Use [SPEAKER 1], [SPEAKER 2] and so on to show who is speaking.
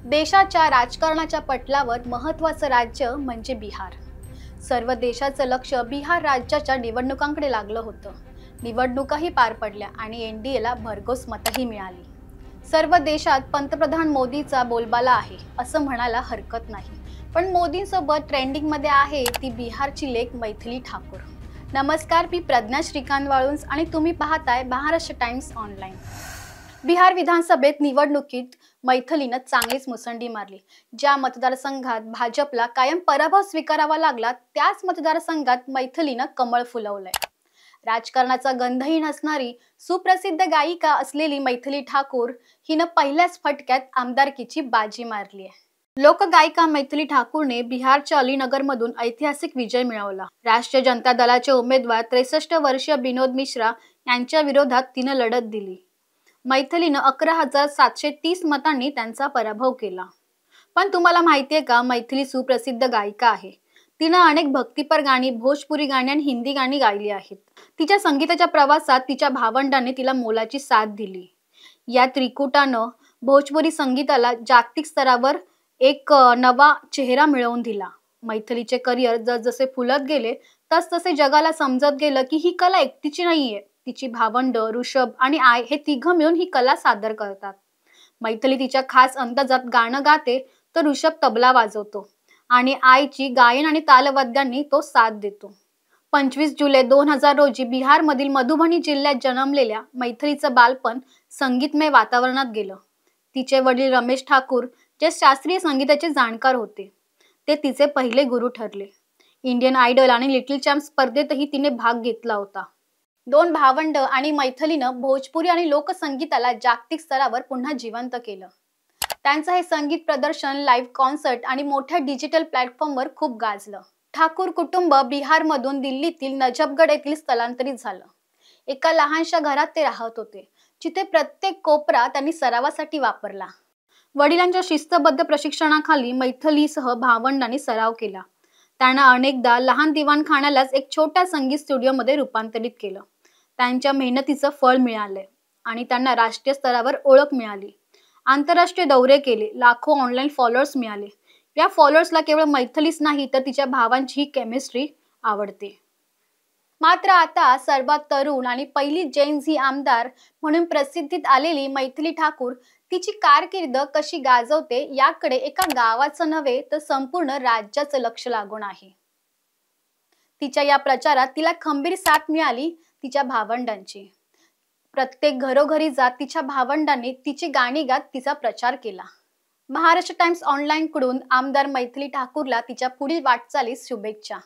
[SPEAKER 1] देशाच्या राजकारणाच्या पटलावर महत्त्वाचं राज्य म्हणजे बिहार। सर्व देशाचं लक्ष बिहार राज्याच्या निवडणुकांकडे लागलं होतं। निवडणुकाही पार पडल्या आणि एनडीएला भरघोस मतही मिळाली। सर्व देशात पंतप्रधान मोदीचा बोलबाला आहे असं म्हणायला हरकत नाही। पण मोदींसोबत ट्रेंडिंग मध्ये आहे ती बिहारची लेक मैथिली ठाकूर। नमस्कार, मी प्रज्ञा श्रीकांत वाळुंज आणि तुम्ही पाहताय महाराष्ट्र टाइम्स ऑनलाइन। बिहार विधानसभेत निवडणुकीत मैथिलीनं चांगलीच मुसंडी मारली। ज्या मतदारसंघात भाजपला कायम पराभव स्वीकारावा लागला त्याच मतदारसंघात मैथिलीनं कमळ फुलवलंय। राजकारणाचा गंधही नसणारी सुप्रसिद्ध गायिका असलेली मैथिली ठाकूर हिनं पहिल्याच फटक्यात आमदारकीची बाजी मारली आहे। लोकगायिका मैथिली ठाकूरने बिहारच्या अलीनगरमधून ऐतिहासिक विजय मिळवला। राष्ट्रीय जनता दलाचे उमेदवार 63 वर्षीय विनोद मिश्रा यांच्या विरोधात तिनं लढत दिली। मैथिलीनं 11,730 मतांनी त्यांचा पराभव केला। पण तुम्हाला माहितीये का, मैथिली सुप्रसिद्ध गायिका आहे। तिनं अनेक भक्तिपर गाणी, भोजपुरी गाणी आणि हिंदी गाणी गायली आहेत। तिच्या संगीताच्या प्रवासात तिच्या भावंडांनी तिला मोलाची साथ दिली। या त्रिकुटानं भोजपुरी संगीताला जागतिक स्तरावर एक नवा चेहरा मिळवून दिला। मैथिलीचे करिअर जसजसे फुलत गेले तसतसे जगाला समजत गेलं की ही कला एकटीची नाहीये। तिची भावंड ऋषभ आणि आय हे तिघं मिळून ही कला सादर करतात। मैथिली तिच्या खास अंदाजात गाणं गाते तर ऋषभ तबला वाजवतो आणि आयची गायन आणि तालवाद्यांनी तो साथ देतो। 25 जुलै 2000 रोजी बिहारमधील मधुबनी जिल्ह्यात जन्मलेल्या मैथिलीचं बालपण संगीतमय वातावरणात गेलं। तिचे वडील रमेश ठाकूर जे शास्त्रीय संगीताचे जाणकार होते, ते तिचे पहिले गुरु ठरले। इंडियन आयडल आणि लिटिल चॅम्प स्पर्धेतही तिने भाग घेतला होता। दोन भावंड आणि मैथिलीनं भोजपुरी आणि लोकसंगीताला जागतिक स्तरावर पुन्हा जिवंत केलं। त्यांचं हे संगीत प्रदर्शन, लाईव्ह कॉन्सर्ट आणि मोठ्या डिजिटल प्लॅटफॉर्मवर खूप गाजलं। ठाकूर कुटुंब बिहारमधून दिल्लीतील नजफगड येथील स्थलांतरित झालं। एका लहानशा घरात ते राहत होते, जिथे प्रत्येक कोपरा त्यांनी सरावासाठी वापरला। वडिलांच्या शिस्तबद्ध प्रशिक्षणाखाली मैथिलीसह भावंडांनी सराव केला। त्यांना अनेकदा लहान दिवाणखान्यालाच एक छोट्या संगीत स्टुडिओमध्ये रूपांतरित केलं। त्यांच्या मेहनतीचं फळ मिळालंय आणि त्यांना राष्ट्रीय स्तरावर ओळख मिळाली। आंतरराष्ट्रीय दौरे केले, लाखो ऑनलाईन फॉलोअर्स मिळाले। या फॉलोअर्सला केवळ मैथिलीच नाही तर तिच्या भावांची ही केमिस्ट्री आवडते। मात्र आता सर्वात तरुण आणि पहिली जेन झी आमदार म्हणून प्रसिद्धीत आलेली मैथिली ठाकूर तिची कारकीर्द कशी गाजवते याकडे एका गावाचं नव्हे तर संपूर्ण राज्याचं लक्ष लागून आहे। तिच्या या प्रचारात तिला खंबीर साथ मिळाली तिच्या भावंडांची। प्रत्येक घरोघरी जात तिच्या भावंडांनी तिची गाणी गात तिचा प्रचार केला। महाराष्ट्र टाइम्स ऑनलाइन कडून आमदार मैथिली ठाकूरला तिच्या पुढील वाटचालीस शुभेच्छा।